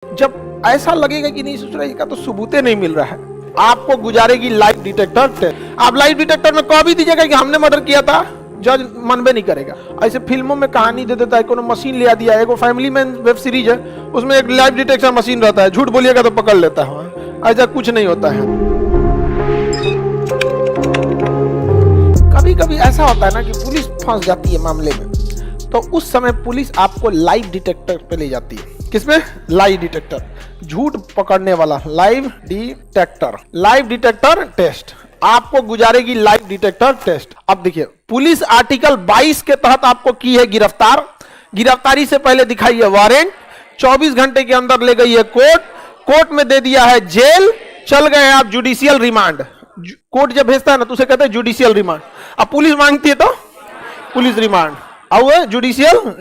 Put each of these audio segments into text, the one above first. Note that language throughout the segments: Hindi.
जब ऐसा लगेगा कि नहीं ससुरा इसका तो सबूते नहीं मिल रहा है, आपको गुजारेगी लाइव डिटेक्टर टेस्ट। आप लाइव डिटेक्टर में कह भी दीजिएगा कि हमने मर्डर किया था, जज मनबे नहीं करेगा। ऐसे फिल्मों में कहानी दे देता है, कोनो मशीन ले दिया है, फैमिली मैन वेब सीरीज है, उसमें एक लाइव डिटेक्शन मशीन रहता है, झूठ बोलिएगा तो पकड़ लेता है। ऐसा कुछ नहीं होता है। कभी कभी ऐसा होता है ना कि पुलिस फंस जाती है मामले में, तो उस समय पुलिस आपको लाइव डिटेक्टर पे ले जाती है। किसमें? लाइव डिटेक्टर, झूठ पकड़ने वाला लाइव डिटेक्टर टेस्ट। आपको गुजारेगी लाइव डिटेक्टर टेस्ट। अब देखिए, पुलिस आर्टिकल 22 के तहत आपको की है गिरफ्तार। गिरफ्तारी से पहले दिखाई है वारंट, 24 घंटे के अंदर ले गई है कोर्ट में दे दिया है जेल, चल गए हैं आप जुडिशियल रिमांड। कोर्ट जब भेजता है ना तो उसे कहते हैं जुडिशियल रिमांड। अब पुलिस मांगती है तो पुलिस रिमांड, अब जुडिशियल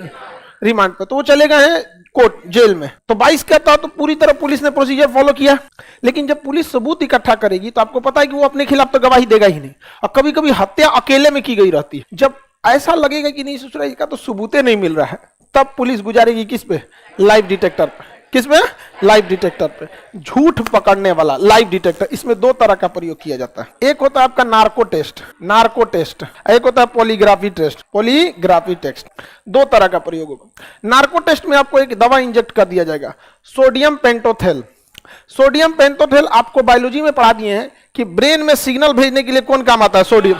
रिमांड पे तो वो चले गए हैं कोर्ट जेल में। तो 22 कहता तो पूरी तरह पुलिस ने प्रोसीजर फॉलो किया। लेकिन जब पुलिस सबूत इकट्ठा करेगी तो आपको पता है कि वो अपने खिलाफ तो गवाही देगा ही नहीं, और कभी कभी हत्या अकेले में की गई रहती है। जब ऐसा लगेगा कि नहीं ससुरा इसका तो सबूते नहीं मिल रहा है, तब पुलिस गुजारेगी किस पे? लाइव डिटेक्टर पे। किस पे? लाइव डिटेक्टर पे। झूठ पकड़ने वाला लाइव डिटेक्टर। इसमें दो तरह का प्रयोग किया जाता है। एक होता है आपका नार्को टेस्ट, एक होता है पॉलीग्राफी टेस्ट। दो तरह का प्रयोग होगा। नार्को टेस्ट में आपको एक दवा इंजेक्ट कर दिया जाएगा, सोडियम पेंटोथेल। आपको बायोलॉजी में पढ़ा दिए हैं कि ब्रेन में सिग्नल भेजने के लिए कौन काम आता है? सोडियम।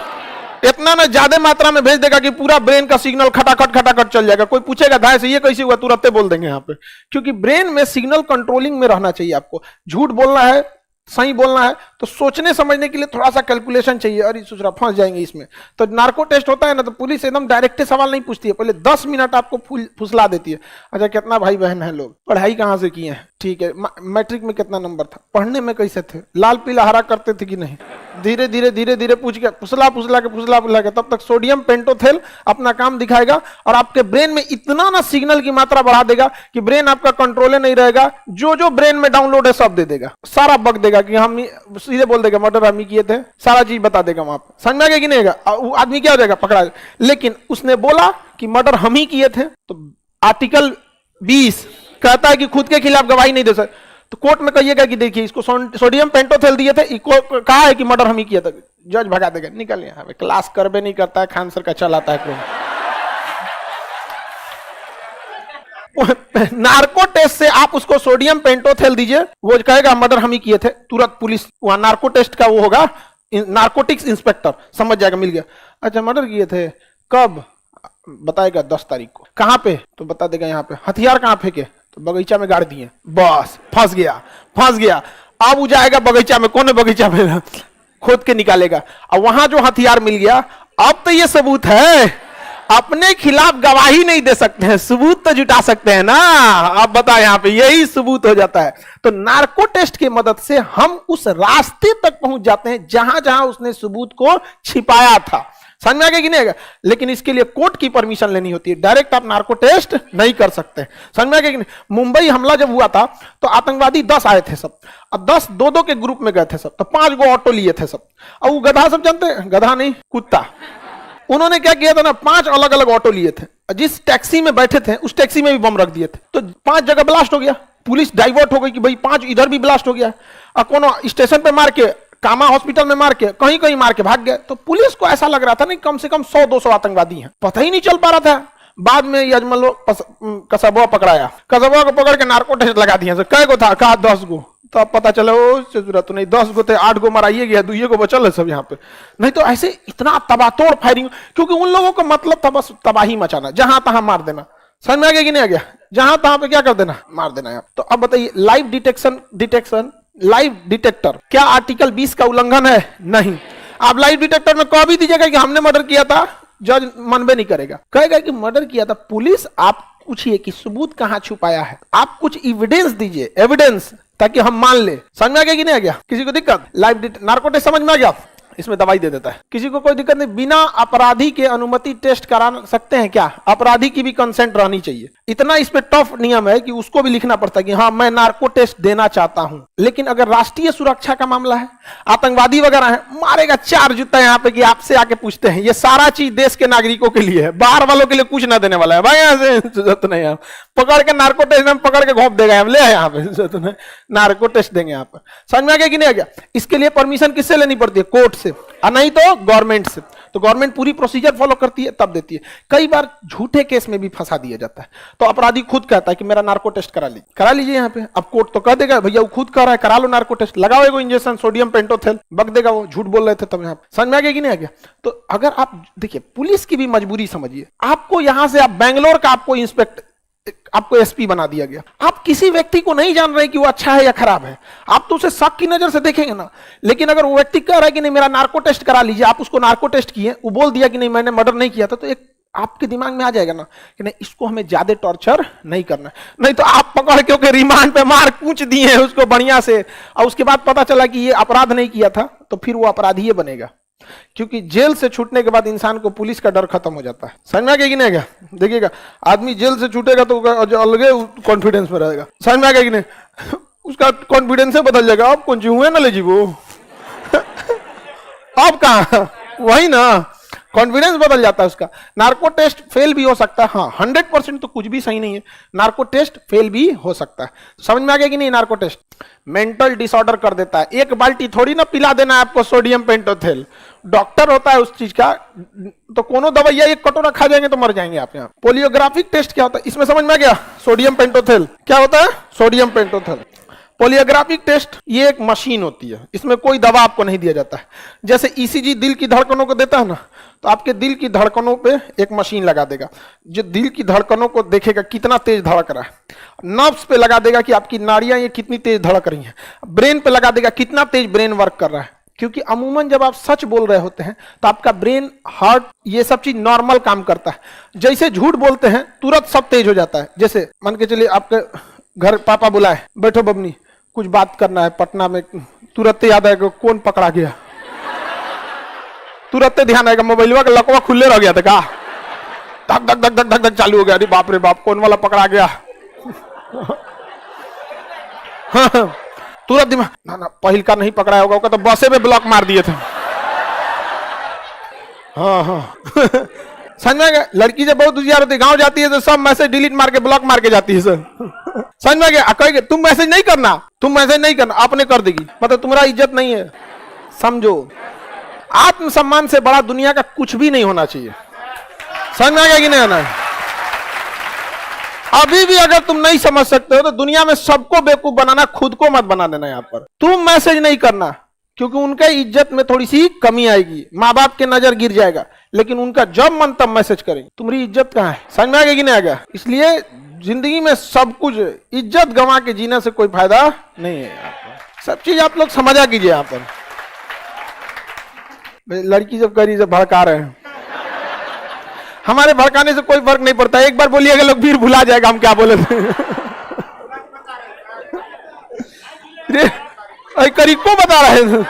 इतना ना ज्यादा मात्रा में भेज देगा कि पूरा ब्रेन का सिग्नल खटाखट चल जाएगा। कोई पूछेगा धाय से ये कैसे हुआ, तुरंत बोल देंगे यहाँ पे, क्योंकि ब्रेन में सिग्नल कंट्रोलिंग में रहना चाहिए। आपको झूठ बोलना है, सही बोलना है, तो सोचने समझने के लिए थोड़ा सा कैलकुलेशन चाहिए। अरे ससुरा फंस जाएंगे इसमें। तो नार्को टेस्ट होता है ना, तो पुलिस एकदम डायरेक्ट सवाल नहीं पूछती है, पहले 10 मिनट आपको फुसला देती है। अच्छा, कितना भाई बहन है लोग, पढ़ाई कहाँ से किए हैं, ठीक है, मैट्रिक में कितना नंबर था, पढ़ने में कैसे थे, लाल पीला हरा करते थे कि नहीं, धीरे धीरे पूछ के फुसला के तब तक सोडियम पेंटोथेल अपना काम दिखाएगा और आपके ब्रेन में इतना ना सिग्नल की मात्रा बढ़ा देगा कि ब्रेन आपका कंट्रोल नहीं रहेगा। जो ब्रेन में डाउनलोड है सब दे देगा, सारा बक देगा कि हम सीधे बोल देगा मर्डर हम ही किए थे, सारा चीज बता देगा वहां पर। समझ में आ गया कि नहीं आएगा? वो आदमी क्या हो जाएगा? पकड़ा जाएगा। लेकिन उसने बोला कि मर्डर हम ही किए थे, तो आर्टिकल 20 कहता है कि खुद के खिलाफ गवाही नहीं दे सकते। तो कोर्ट में कहिएगा कि देखिए इसको सोडियम पेंटोथेल दिए थे, कहा है कि मर्डर हम ही किया था, जज भगा देगा, निकल यहाँ पे, क्लास करबे नहीं करता है, खान सर का चलाता है कोई। नार्को टेस्ट से आप उसको सोडियम पेंटोथेल दीजिए, वो कहेगा मर्डर हम ही किए थे, तुरंत पुलिस वहां नार्को टेस्ट का वो होगा, नार्कोटिक्स इंस्पेक्टर समझ जाएगा, मिल गया। अच्छा, मर्डर किए थे कब? बताएगा 10 तारीख को। कहां पे? तो बता देगा यहाँ पे। हथियार कहां फेंके? तो बगीचा में गाड़ दिए। बस फंस गया। अब वो जाएगा बगीचा में, कौन है बगीचा में, खोद के निकालेगा, और वहां जो हथियार मिल गया, अब तो ये सबूत है। अपने खिलाफ गवाही नहीं दे सकते हैं, सबूत तो जुटा सकते हैं ना। अब बताओ, यहाँ पे यही सबूत हो जाता है। तो नार्को टेस्ट की मदद से हम उस रास्ते तक पहुंच जाते हैं जहां उसने सबूत को छिपाया था। समझ में आ गया कि नहीं आएगा? लेकिन इसके लिए कोर्ट की परमिशन लेनी होती है, डायरेक्ट आप नार्को टेस्ट नहीं कर सकते। समझ में आ गया कि नहीं? मुंबई हमला जब हुआ था तो आतंकवादी 10 आए थे सब, अब 10 दो के ग्रुप में गए थे सब, तो 5 गो ऑटो लिए थे सब। और वो गधा सब जानते हैं, गधा नहीं कुत्ता, उन्होंने क्या किया था ना, 5 अलग अलग ऑटो लिए थे, जिस टैक्सी में बैठे थे उस टैक्सी में भी बम रख दिए थे। तो 5 जगह ब्लास्ट हो गया, पुलिस डाइवर्ट हो गई कि भाई 5 इधर भी ब्लास्ट हो गया, और कोनो स्टेशन पे मार के, कामा हॉस्पिटल में मार के, कहीं मार के भाग गए। तो पुलिस को ऐसा लग रहा था ना कम से कम 100-200 आतंकवादी हैं, पता ही नहीं चल पा रहा था। बाद में यजमान कसबा पकड़ाया, कसबा को पकड़ के नार्को टेस्ट लगा दिया। कै गो था? कहा 10 गो। तो अब पता चला ओ जरूरत नहीं, 10 गो थे, 8 गो मराइए गया, 2 गो बचल है सब यहाँ पे। नहीं तो ऐसे इतना तबातोड़ फायरिंग, क्योंकि उन लोगों का मतलब था बस तबाही मचाना, जहां तहां मार देना। समझ में आ गया कि नहीं आ गया? जहां तहां पे क्या कर देना, मार देना। तो अब बताइए, लाइव डिटेक्टर क्या आर्टिकल 20 का उल्लंघन है? नहीं। आप लाइव डिटेक्टर में कह भी दीजिएगा कि हमने मर्डर किया था, जज मनबे नहीं करेगा, कहेगा कि मर्डर किया था। पुलिस आप पूछिए कि सबूत कहां छुपाया है, आप कुछ एविडेंस दीजिए, एविडेंस, ताकि हम मान ले। समझ में आ गया कि नहीं आ गया? किसी को दिक्कत? लाइव नार्को टेस्ट समझ में आ गया? इसमें दवाई दे देता है। किसी को कोई दिक्कत नहीं, बिना अपराधी के अनुमति टेस्ट करा सकते हैं क्या? अपराधी की भी कंसेंट रहनी चाहिए। इतना इस पे टफ नियम है कि उसको भी लिखना पड़ता है कि हाँ मैं नार्को टेस्ट देना चाहता हूं। लेकिन अगर राष्ट्रीय सुरक्षा का मामला है, आतंकवादी वगैरह है, मारेगा 4 जूता यहाँ पे कि आपसे आके पूछते हैं। ये सारा चीज देश के नागरिकों के लिए है, बाहर वालों के लिए कुछ ना देने वाला है। भाई यहाँ से जरूरत नहीं है, पकड़ के नार्को टेस्ट में पकड़ के घोंप देगा, हम ले यहाँ पे जरूरत नहीं, नार्को टेस्ट देंगे यहाँ पर। समझ में आ गया कि नहीं आ गया? इसके लिए परमिशन किससे लेनी पड़ती है? कोर्ट से, और नहीं तो गवर्नमेंट से। तो गवर्नमेंट पूरी प्रोसीजर फॉलो करती है तब देती है। कई बार झूठे केस में भी फंसा दिया जाता है, तो अपराधी खुद कहता है कि मेरा नार्को टेस्ट करा लीजिए यहाँ पे। अब कोर्ट तो कह देगा भैया वो खुद कह रहा है, करा लो नार्को टेस्ट, लगाओ एगो इंजेक्शन सोडियम पेंटोथेल, बक देगा वो झूठ बोल रहे थे तब। यहाँ पे समझ में आ गया कि नहीं आ गया? तो अगर आप देखिए, पुलिस की भी मजबूरी समझिए। आपको यहां से आप बेंगलोर का आपको एसपी बना दिया गया, आप किसी व्यक्ति को नहीं जान रहे कि वो अच्छा है या खराब है, आप तो उसे शक की नजर से देखेंगे ना। लेकिन अगर वो व्यक्ति कह रहा है कि नहीं मेरा नार्को टेस्ट करा लीजिए, आप उसको नार्को टेस्ट किए, वो बोल दिया कि नहीं मैंने मर्डर नहीं किया था, तो एक आपके दिमाग में आ जाएगा ना कि नहीं इसको हमें ज्यादा टॉर्चर नहीं करना। नहीं तो आप पकड़ के रिमांड पे मार कूच दिए उसको बढ़िया से, और उसके बाद पता चला कि ये अपराध नहीं किया था, तो फिर वो अपराधी ही बनेगा। क्योंकि जेल से छूटने के बाद इंसान को पुलिस का डर खत्म हो जाता है। समझ में आ गया कि नहीं? देखिएगा, आदमी जेल से छूटेगा तो अलग कॉन्फिडेंस में रहेगा। समझ में आ गया कि नहीं? उसका कॉन्फिडेंस बदल जाएगा। अब कौन हुए ना ले जी वो अब कहा वही ना, कॉन्फिडेंस बदल जाता है उसका। नार्को टेस्ट फेल भी हो सकता है, हाँ 100% तो कुछ भी सही नहीं है, नार्को टेस्ट फेल भी हो सकता है। समझ में आ गया कि नहीं? नार्को टेस्ट मेंटल डिसऑर्डर कर देता है। एक बाल्टी थोड़ी ना पिला देना है आपको सोडियम पेंटोथेल, डॉक्टर होता है उस चीज का, तो कोनो दवाइया एक कटोरा खा जाएंगे तो मर जाएंगे आप। यहाँ पोलियोग्राफिक टेस्ट क्या होता है इसमें समझ में आ गया? सोडियम पेंटोथेल क्या होता है? सोडियम पेंटोथेल। पोलियोग्राफिक टेस्ट ये एक मशीन होती है, इसमें कोई दवा आपको नहीं दिया जाता है। जैसे ईसीजी दिल की धड़कनों को देता है ना, तो आपके दिल की धड़कनों पे एक मशीन लगा देगा जो दिल की धड़कनों को देखेगा कितना तेज धड़क रहा है। नर्व्स पे लगा देगा कि आपकी नाड़ियां ये कितनी तेज धड़क रही हैं। ब्रेन पे लगा देगा कितना तेज ब्रेन वर्क कर रहा है। क्योंकि अमूमन जब आप सच बोल रहे होते हैं तो आपका ब्रेन, हार्ट, ये सब चीज नॉर्मल काम करता है। जैसे झूठ बोलते हैं तुरंत सब तेज हो जाता है। जैसे मान के चलिए आपके घर पापा बुलाए, बैठो बबनी कुछ बात करना है पटना में, तुरंत याद आएगा कौन पकड़ा गया, तुरंत ध्यान आएगा मोबाइल का लकवा खुले रह गया था का, धक धक धक धक धक धक चालू हो गया, अरे बाप रे बाप कौन वाला पकड़ा गया। तुरंत दिमाग ना ना पहिल का नहीं पकड़ा होगा, तो बसे में ब्लॉक मार दिए थे। हाँ हाँ समझ में गया? लड़की जब बहुत होशियार होती है, गांव जाती है तो सब मैसेज डिलीट मार के ब्लॉक मार के जाती है सर। समझ में गया? कहेंगे तुम मैसेज नहीं करना, तुम मैसेज नहीं करना, आपने कर देगी, मतलब तुम्हारा इज्जत नहीं है। समझो, आत्मसम्मान से बड़ा दुनिया का कुछ भी नहीं होना चाहिए। समझ में आ गया कि नहीं आना है? अभी भी अगर तुम नहीं समझ सकते हो तो दुनिया में सबको बेवकूफ बनाना, खुद को मत बना देना। यहाँ पर तुम मैसेज नहीं करना, क्योंकि उनके इज्जत में थोड़ी सी कमी आएगी, माँ बाप के नजर गिर जाएगा। लेकिन उनका जब मन तब मैसेज करेंगे, तुम्हारी इज्जत कहाँ है? समझ में आ गया कि नहीं आ गया? इसलिए जिंदगी में सब कुछ, इज्जत गंवा के जीने से कोई फायदा नहीं है। सब चीज आप लोग समझा कीजिए। यहाँ पर लड़की जब कह रही जब भड़का रहे हैं, हमारे भड़काने से कोई फर्क नहीं पड़ता। एक बार बोलिएगा लोग फिर भुला जाएगा हम क्या बोले थे। करीब को बता रहे थे,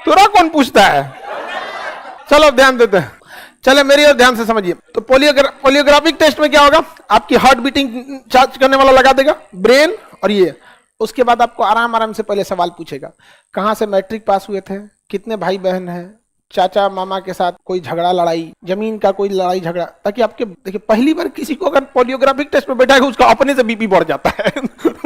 तुरा कौन पूछता है? चलो ध्यान देते हैं, चले मेरी और ध्यान से समझिए। तो पोलियोग्राफिक टेस्ट में क्या होगा? आपकी हार्ट बीटिंग चार्ज करने वाला लगा देगा, ब्रेन और ये। उसके बाद आपको आराम आराम से पहले सवाल पूछेगा, कहाँ से मैट्रिक पास हुए थे, कितने भाई बहन हैं, चाचा मामा के साथ कोई झगड़ा लड़ाई, जमीन का कोई लड़ाई झगड़ा, ताकि आपके देखिए पहली बार किसी को अगर पोलियोग्राफिक टेस्ट में बैठा है उसका अपने से बीपी बढ़ जाता है।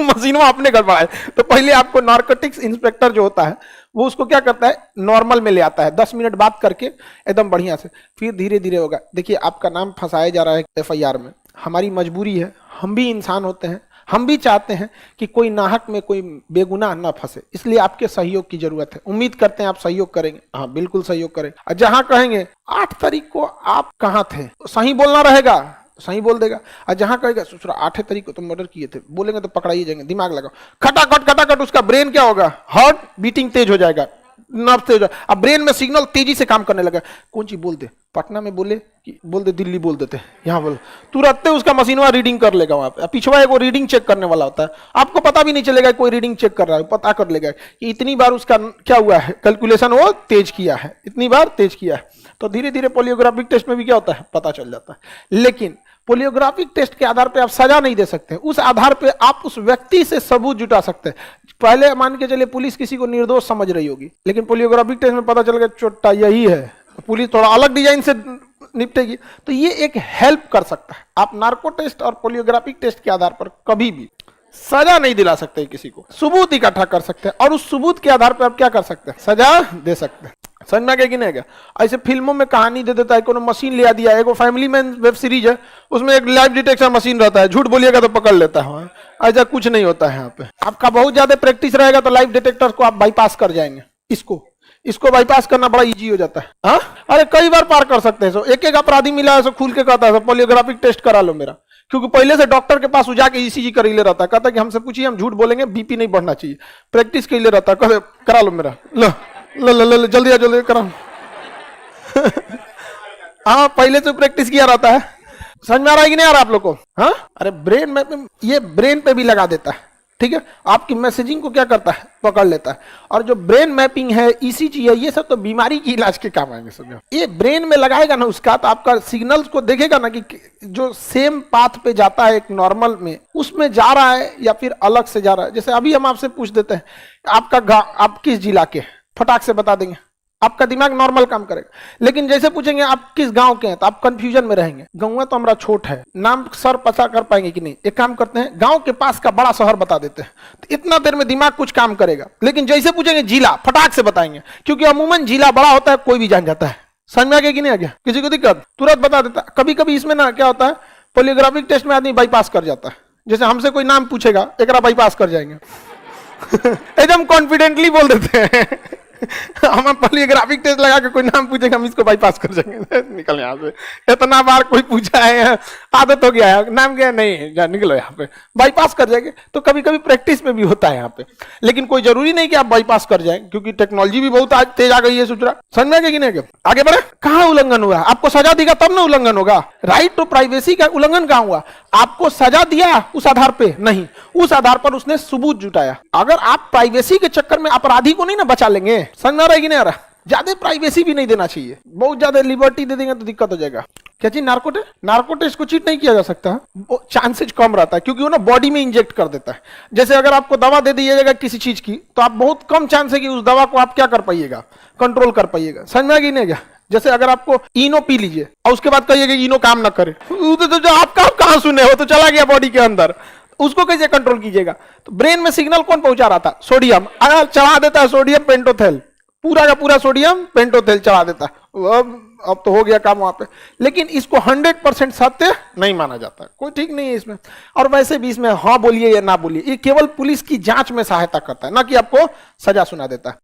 मशीनों अपने कर पड़ा है। तो पहले आपको नार्कोटिक्स इंस्पेक्टर जो होता है वो उसको क्या करता है, नॉर्मल में ले आता है, 10 मिनट बात करके एकदम बढ़िया से, फिर धीरे धीरे होगा। देखिए आपका नाम फंसाया जा रहा है FIR में, हमारी मजबूरी है, हम भी इंसान होते हैं, हम भी चाहते हैं कि कोई नाहक में कोई बेगुनाह न फंसे, इसलिए आपके सहयोग की जरूरत है। उम्मीद करते हैं आप सहयोग करेंगे। हाँ बिल्कुल सहयोग करें। और जहां कहेंगे 8 तारीख को आप कहां थे, सही बोलना रहेगा, सही बोल देगा। और जहां कहेगा 8 तारीख को तुम मर्डर किए थे, बोलेंगे तो पकड़ाइए जाएंगे। दिमाग लगाओ, खटाखट खटाखट उसका ब्रेन क्या होगा, हार्ट बीटिंग तेज हो जाएगा, नर्व तेज है, अब ब्रेन में सिग्नल तेजी से काम करने लगा। कौन चीज बोल दे, पटना में बोले कि बोल दे दिल्ली बोल देते, यहाँ बोल, तुरंत उसका मशीनवा रीडिंग कर लेगा। वहां पे पिछवा एक रीडिंग चेक करने वाला होता है, आपको पता भी नहीं चलेगा कोई रीडिंग चेक कर रहा है, पता कर लेगा कि इतनी बार उसका क्या हुआ है, कैलकुलेशन वो तेज किया है, इतनी बार तेज किया है। तो धीरे धीरे पोलियोग्राफिक टेस्ट में भी क्या होता है, पता चल जाता है। लेकिन पोलियोग्राफिक टेस्ट के आधार पे आप सजा नहीं दे सकते, उस आधार पे आप उस व्यक्ति से सबूत जुटा सकते हैं। पहले मान के चलिए पुलिस किसी को निर्दोष समझ रही होगी, लेकिन पोलियोग्राफिक टेस्ट में पता चल गया चोट्टा यही है, पुलिस थोड़ा अलग डिजाइन से निपटेगी। तो ये एक हेल्प कर सकता है। आप नार्को टेस्ट और पोलियोग्राफिक टेस्ट के आधार पर कभी भी सजा नहीं दिला सकते किसी को, सबूत इकट्ठा कर सकते हैं और उस सबूत के आधार पर आप क्या कर सकते हैं, सजा दे सकते हैं। समझ में आ गया कि नहीं? ऐसे फिल्मों में कहानी दे देता है, कोनो मशीन ले दिया है, फैमिली मैन वेब सीरीज है, उसमें एक लाइव डिटेक्शन मशीन रहता है, झूठ बोलिएगा तो पकड़ लेता है। ऐसा कुछ नहीं होता है यहाँ पे। आपका बहुत ज्यादा प्रैक्टिस रहेगा तो लाइव डिटेक्टर को आप बाईपास कर जाएंगे। इसको बाईपास करना बड़ा इजी हो जाता है। हाँ, अरे कई बार पार कर सकते हैं। एक एक अपराधी मिला है, खुल के कहता है पोलियोग्राफिक टेस्ट करा लो मेरा, क्योंकि पहले से डॉक्टर के पास जाके ईसीजी कर ले रहता है, कहता है कि हमसे पूछिए, हम झूठ बोलेंगे, बीपी नहीं बढ़ना चाहिए, प्रैक्टिस के लिए रहता है, करा लो मेरा, लो जल्दी जल्दी करा। हाँ, पहले से प्रैक्टिस किया रहता है। समझ में आ रहा है कि नहीं आ रहा आप लोग को? हाँ, अरे ब्रेन मैपिंग ये ब्रेन पे भी लगा देता है, ठीक है, आपकी मैसेजिंग को क्या करता है, पकड़ लेता है। और जो ब्रेन मैपिंग है, ईसीजी है, ये सब तो बीमारी की इलाज के काम आएंगे। समझो, ये ब्रेन में लगाएगा ना उसका, तो आपका सिग्नल्स को देखेगा ना कि जो सेम पाथ पे जाता है एक नॉर्मल में, उसमें जा रहा है या फिर अलग से जा रहा है। जैसे अभी हम आपसे पूछ देते हैं आपका आप किस जिला के, फटाक से बता देंगे, आपका दिमाग नॉर्मल काम करेगा। लेकिन जैसे पूछेंगे आप किस गांव के हैं, तो आप कंफ्यूजन में रहेंगे। गांव तो हमारा छोट है, नाम सर पता कर पाएंगे कि नहीं? एक काम करते हैं, गांव के पास का बड़ा शहर बता देते हैं, तो इतना देर में दिमाग कुछ काम करेगा। लेकिन जैसे पूछेंगे जिला, फटाक से बताएंगे, क्योंकि अमूमन जिला बड़ा होता है, कोई भी जान जाता है। समझ में आ गया कि नहीं आ गया? किसी को दिक्कत, तुरंत बता देता है। कभी कभी इसमें ना क्या होता है, पोलियोग्राफिक टेस्ट में आदमी बाईपास कर जाता है। जैसे हमसे कोई नाम पूछेगा, एक बाईपास कर जाएंगे। एकदम कॉन्फिडेंटली बोल देते हैं। हम पोलियोग्राफिक टेस्ट लगा के कोई नाम पूछेगा, हम इसको बाईपास कर जाएंगे, निकल यहाँ से। इतना बार कोई पूछा है, आदत हो गया है, नाम क्या नहीं, जा निकलो यहाँ पे, बाईपास कर जाएंगे। तो कभी कभी प्रैक्टिस में भी होता है यहाँ पे, लेकिन कोई जरूरी नहीं कि आप बाईपास कर जाएं, क्योंकि टेक्नोलॉजी भी बहुत आज तेज आ गई है। सूचना समझ में आ गया कि नहीं? आगे बढ़े। कहाँ उल्लंघन हुआ? आपको सजा देगा तब ना उल्लंघन होगा। राइट टू प्राइवेसी का उल्लंघन कहाँ हुआ? आपको सजा दिया उस आधार पे नहीं, उस आधार पर उसने सबूत जुटाया। अगर आप प्राइवेसी के चक्कर में अपराधी को नहीं ना बचा लेंगे, समझ में आ रहा है कि नहीं आ रहा? ज्यादा प्राइवेसी भी नहीं देना चाहिए, बहुत ज्यादा लिबर्टी दे देंगे तो दिक्कत हो जाएगा। क्या चीज? नार्को टेस्ट को चीट नहीं किया जा सकता, चांसेज कम रहता है, क्योंकि वो ना बॉडी में इंजेक्ट कर देता है। जैसे अगर आपको दवा दे दी जाएगा किसी चीज की, तो आप बहुत कम चांस है कि उस दवा को आप क्या कर पाइएगा, कंट्रोल कर पाइएगा। समझ में आ गई नहीं क्या? जैसे अगर आपको इनो पी लीजिए और उसके बाद कहिएगा इनो काम ना करे, तो आपका कहां सुने हो, तो चला गया बॉडी के अंदर, उसको कैसे कंट्रोल कीजिएगा? तो ब्रेन में सिग्नल कौन पहुंचा रहा था? सोडियम। अगर चढ़ा देता है सोडियम पेंटोथेल, पूरा का पूरा सोडियम पेंटोथेल चढ़ा देता है, अब तो हो गया काम वहां पे। लेकिन इसको 100% सत्य नहीं माना जाता है, कोई ठीक नहीं है इसमें। और वैसे भी इसमें हाँ बोलिए या ना बोलिए, ये केवल पुलिस की जांच में सहायता करता है, ना कि आपको सजा सुना देता है।